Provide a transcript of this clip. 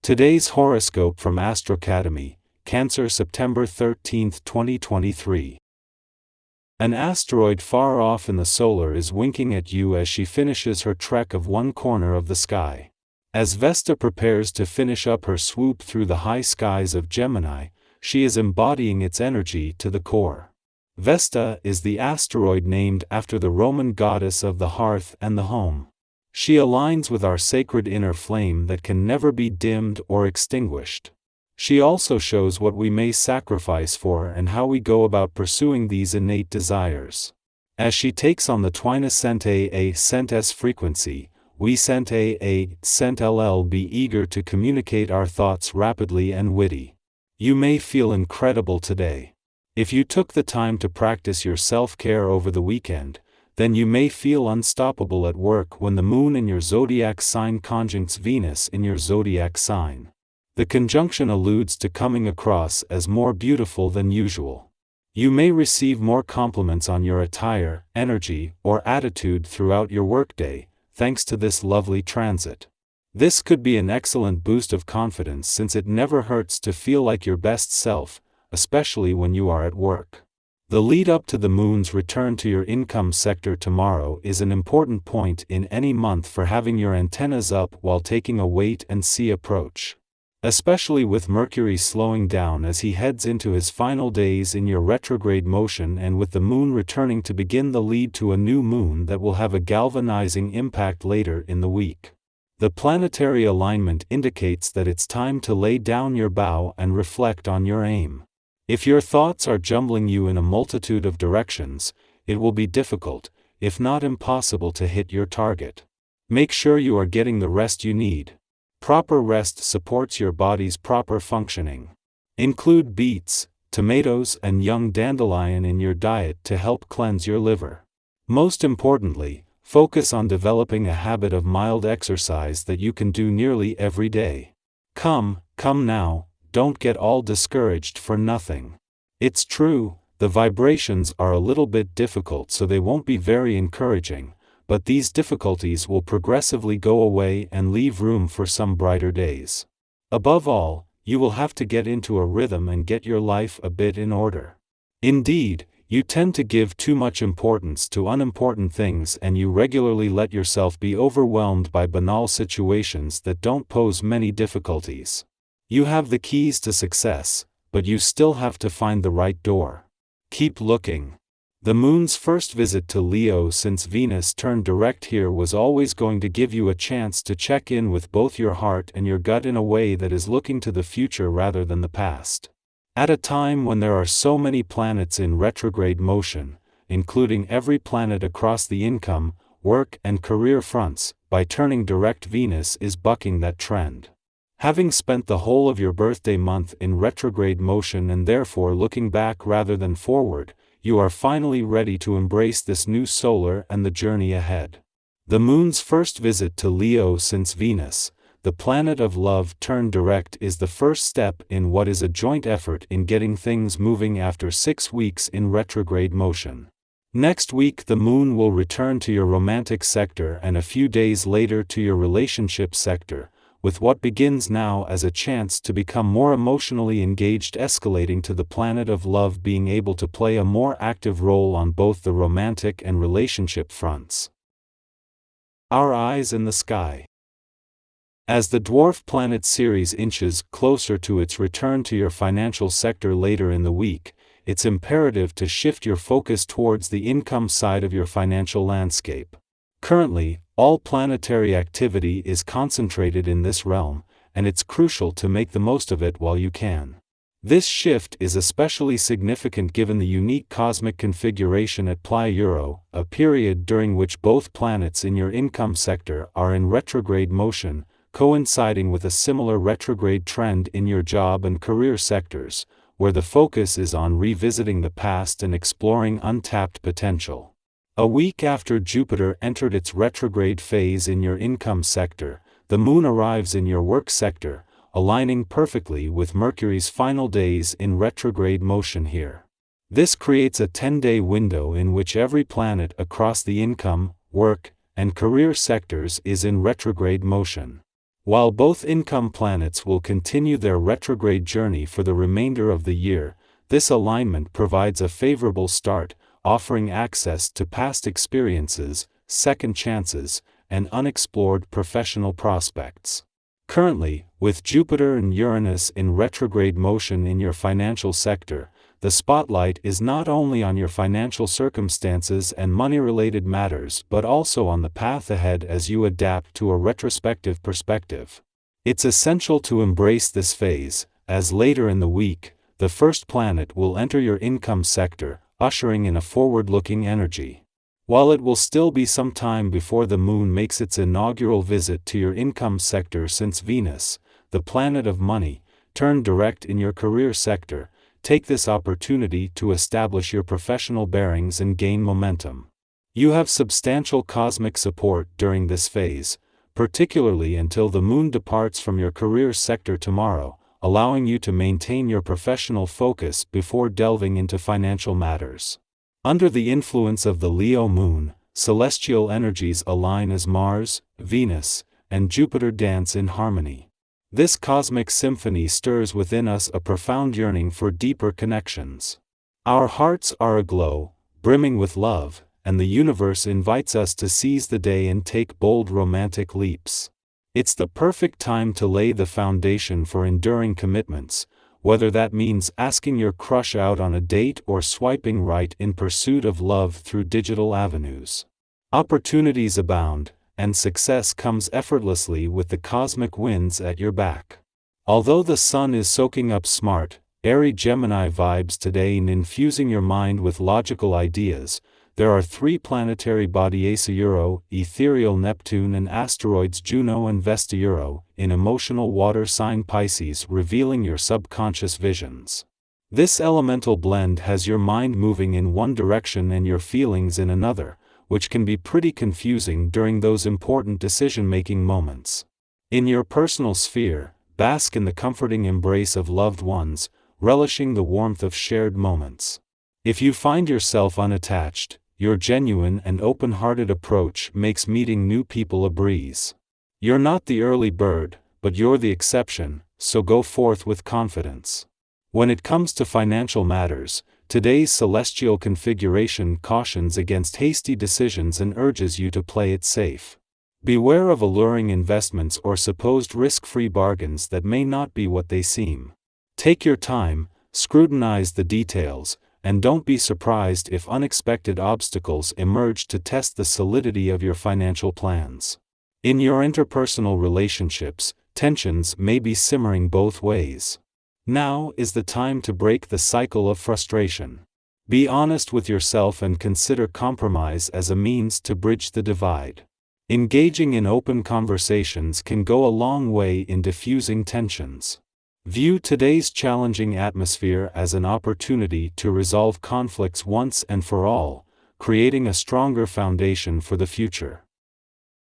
Today's horoscope from Astrocademy, Cancer, September 13, 2023. An asteroid far off in the solar is winking at you as she finishes her trek of one corner of the sky. As Vesta prepares to finish up her swoop through the high skies of Gemini, she is embodying its energy to the core. Vesta is the asteroid named after the Roman goddess of the hearth and the home. She aligns with our sacred inner flame that can never be dimmed or extinguished. She also shows what we may sacrifice for and how we go about pursuing these innate desires. As she takes on the twina cent a cent s frequency, we cent a cent ll be eager to communicate our thoughts rapidly and witty. You may feel incredible today. If you took the time to practice your self-care over the weekend, then you may feel unstoppable at work when the moon in your zodiac sign conjuncts Venus in your zodiac sign. The conjunction alludes to coming across as more beautiful than usual. You may receive more compliments on your attire, energy, or attitude throughout your workday, thanks to this lovely transit. This could be an excellent boost of confidence since it never hurts to feel like your best self, especially when you are at work. The lead up to the moon's return to your income sector tomorrow is an important point in any month for having your antennas up while taking a wait-and-see approach. Especially with Mercury slowing down as he heads into his final days in your retrograde motion and with the moon returning to begin the lead to a new moon that will have a galvanizing impact later in the week. The planetary alignment indicates that it's time to lay down your bow and reflect on your aim. If your thoughts are jumbling you in a multitude of directions, it will be difficult, if not impossible, to hit your target. Make sure you are getting the rest you need. Proper rest supports your body's proper functioning. Include beets, tomatoes, and young dandelion in your diet to help cleanse your liver. Most importantly, focus on developing a habit of mild exercise that you can do nearly every day. Come now. Don't get all discouraged for nothing. It's true, the vibrations are a little bit difficult, so they won't be very encouraging, but these difficulties will progressively go away and leave room for some brighter days. Above all, you will have to get into a rhythm and get your life a bit in order. Indeed, you tend to give too much importance to unimportant things and you regularly let yourself be overwhelmed by banal situations that don't pose many difficulties. You have the keys to success, but you still have to find the right door. Keep looking. The moon's first visit to Leo since Venus turned direct here was always going to give you a chance to check in with both your heart and your gut in a way that is looking to the future rather than the past. At a time when there are so many planets in retrograde motion, including every planet across the income, work, and career fronts, by turning direct Venus is bucking that trend. Having spent the whole of your birthday month in retrograde motion and therefore looking back rather than forward, you are finally ready to embrace this new solar and the journey ahead. The moon's first visit to Leo since Venus, the planet of love, turned direct is the first step in what is a joint effort in getting things moving after 6 weeks in retrograde motion. Next week the moon will return to your romantic sector and a few days later to your relationship sector, with what begins now as a chance to become more emotionally engaged escalating to the planet of love being able to play a more active role on both the romantic and relationship fronts. Our eyes in the sky. As the dwarf planet Ceres inches closer to its return to your financial sector later in the week, it's imperative to shift your focus towards the income side of your financial landscape. Currently, all planetary activity is concentrated in this realm, and it's crucial to make the most of it while you can. This shift is especially significant given the unique cosmic configuration at Pi Euro, a period during which both planets in your income sector are in retrograde motion, coinciding with a similar retrograde trend in your job and career sectors, where the focus is on revisiting the past and exploring untapped potential. A week after Jupiter entered its retrograde phase in your income sector, the moon arrives in your work sector, aligning perfectly with Mercury's final days in retrograde motion here. This creates a 10-day window in which every planet across the income, work, and career sectors is in retrograde motion. While both income planets will continue their retrograde journey for the remainder of the year, this alignment provides a favorable start, offering access to past experiences, second chances, and unexplored professional prospects. Currently, with Jupiter and Uranus in retrograde motion in your financial sector, the spotlight is not only on your financial circumstances and money-related matters but also on the path ahead as you adapt to a retrospective perspective. It's essential to embrace this phase, as later in the week, the first planet will enter your income sector, ushering in a forward-looking energy. While it will still be some time before the Moon makes its inaugural visit to your income sector since Venus, the planet of money, turned direct in your career sector, take this opportunity to establish your professional bearings and gain momentum. You have substantial cosmic support during this phase, particularly until the Moon departs from your career sector tomorrow, allowing you to maintain your professional focus before delving into financial matters. Under the influence of the Leo Moon, celestial energies align as Mars, Venus, and Jupiter dance in harmony. This cosmic symphony stirs within us a profound yearning for deeper connections. Our hearts are aglow, brimming with love, and the universe invites us to seize the day and take bold romantic leaps. It's the perfect time to lay the foundation for enduring commitments, whether that means asking your crush out on a date or swiping right in pursuit of love through digital avenues. Opportunities abound, and success comes effortlessly with the cosmic winds at your back. Although the sun is soaking up smart, airy Gemini vibes today and infusing your mind with logical ideas, there are three planetary bodies Euro, ethereal Neptune and asteroids Juno and Vesta Euro, in emotional water sign Pisces revealing your subconscious visions. This elemental blend has your mind moving in one direction and your feelings in another, which can be pretty confusing during those important decision-making moments. In your personal sphere, bask in the comforting embrace of loved ones, relishing the warmth of shared moments. If you find yourself unattached, your genuine and open-hearted approach makes meeting new people a breeze. You're not the early bird, but you're the exception, so go forth with confidence. When it comes to financial matters, today's celestial configuration cautions against hasty decisions and urges you to play it safe. Beware of alluring investments or supposed risk-free bargains that may not be what they seem. Take your time, scrutinize the details, and don't be surprised if unexpected obstacles emerge to test the solidity of your financial plans. In your interpersonal relationships, tensions may be simmering both ways. Now is the time to break the cycle of frustration. Be honest with yourself and consider compromise as a means to bridge the divide. Engaging in open conversations can go a long way in diffusing tensions. View today's challenging atmosphere as an opportunity to resolve conflicts once and for all, creating a stronger foundation for the future.